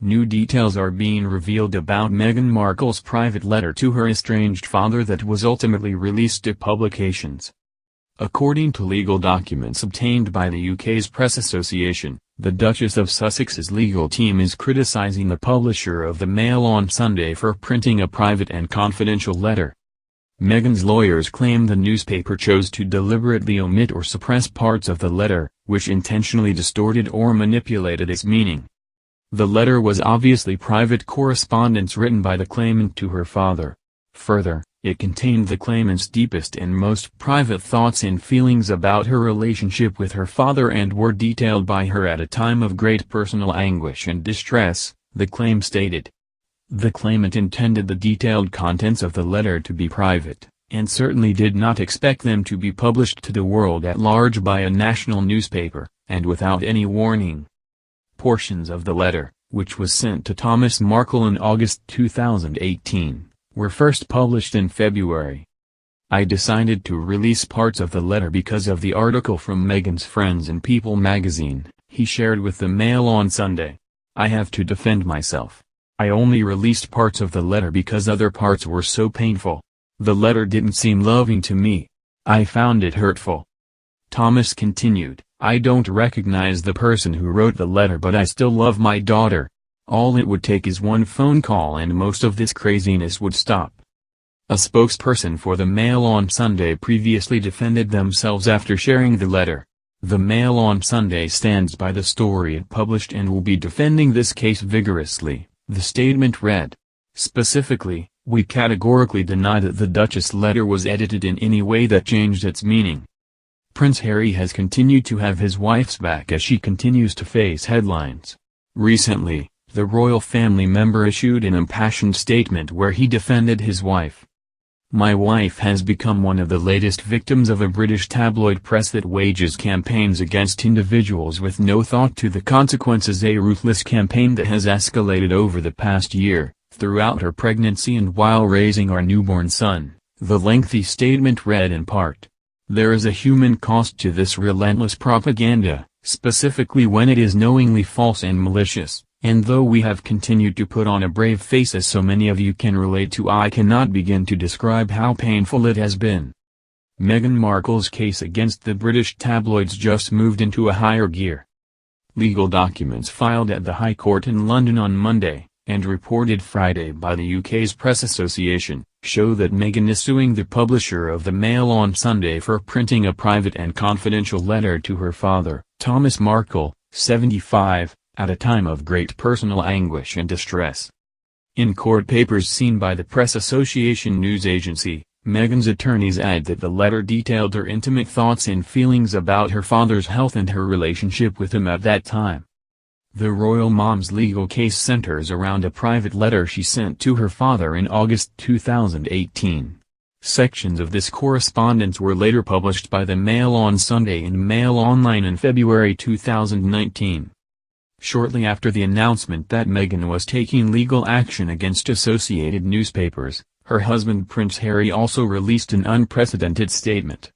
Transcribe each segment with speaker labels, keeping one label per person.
Speaker 1: New details are being revealed about Meghan Markle's private letter to her estranged father that was ultimately released to publications. According to legal documents obtained by the UK's Press Association, the Duchess of Sussex's legal team is criticising the publisher of the Mail on Sunday for printing a private and confidential letter. Meghan's lawyers claim the newspaper chose to deliberately omit or suppress parts of the letter, which intentionally distorted or manipulated its meaning. The letter was obviously private correspondence written by the claimant to her father. Further, it contained the claimant's deepest and most private thoughts and feelings about her relationship with her father and were detailed by her at a time of great personal anguish and distress, the claim stated. The claimant intended the detailed contents of the letter to be private, and certainly did not expect them to be published to the world at large by a national newspaper, and without any warning. Portions of the letter, which was sent to Thomas Markle in August 2018, were first published in February. I decided to release parts of the letter because of the article from Meghan's friends in People magazine, he shared with the Mail on Sunday. I have to defend myself. I only released parts of the letter because other parts were so painful. The letter didn't seem loving to me. I found it hurtful. Thomas continued, I don't recognize the person who wrote the letter, but I still love my daughter. All it would take is one phone call and most of this craziness would stop. A spokesperson for the Mail on Sunday previously defended themselves after sharing the letter. The Mail on Sunday stands by the story it published and will be defending this case vigorously, the statement read. Specifically, we categorically deny that the Duchess' letter was edited in any way that changed its meaning. Prince Harry has continued to have his wife's back as she continues to face headlines. Recently, the royal family member issued an impassioned statement where he defended his wife. My wife has become one of the latest victims of a British tabloid press that wages campaigns against individuals with no thought to the consequences, a ruthless campaign that has escalated over the past year, throughout her pregnancy and while raising our newborn son, the lengthy statement read in part. There is a human cost to this relentless propaganda, specifically when it is knowingly false and malicious, and though we have continued to put on a brave face as so many of you can relate to, I cannot begin to describe how painful it has been. Meghan Markle's case against the British tabloids just moved into a higher gear. Legal documents filed at the High Court in London on Monday, and reported Friday by the UK's Press Association, show that Meghan is suing the publisher of the Mail on Sunday for printing a private and confidential letter to her father, Thomas Markle, 75, at a time of great personal anguish and distress. In court papers seen by the Press Association news agency, Meghan's attorneys add that the letter detailed her intimate thoughts and feelings about her father's health and her relationship with him at that time. The royal mom's legal case centers around a private letter she sent to her father in August 2018. Sections of this correspondence were later published by the Mail on Sunday and Mail Online in February 2019. Shortly after the announcement that Meghan was taking legal action against Associated newspapers, her husband Prince Harry also released an unprecedented statement.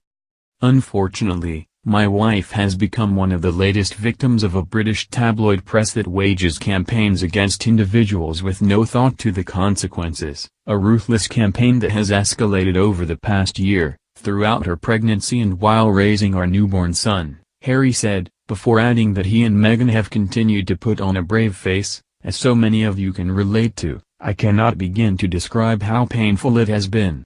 Speaker 1: Unfortunately, my wife has become one of the latest victims of a British tabloid press that wages campaigns against individuals with no thought to the consequences, a ruthless campaign that has escalated over the past year, throughout her pregnancy and while raising our newborn son, Harry said, before adding that he and Meghan have continued to put on a brave face, as so many of you can relate to. I cannot begin to describe how painful it has been.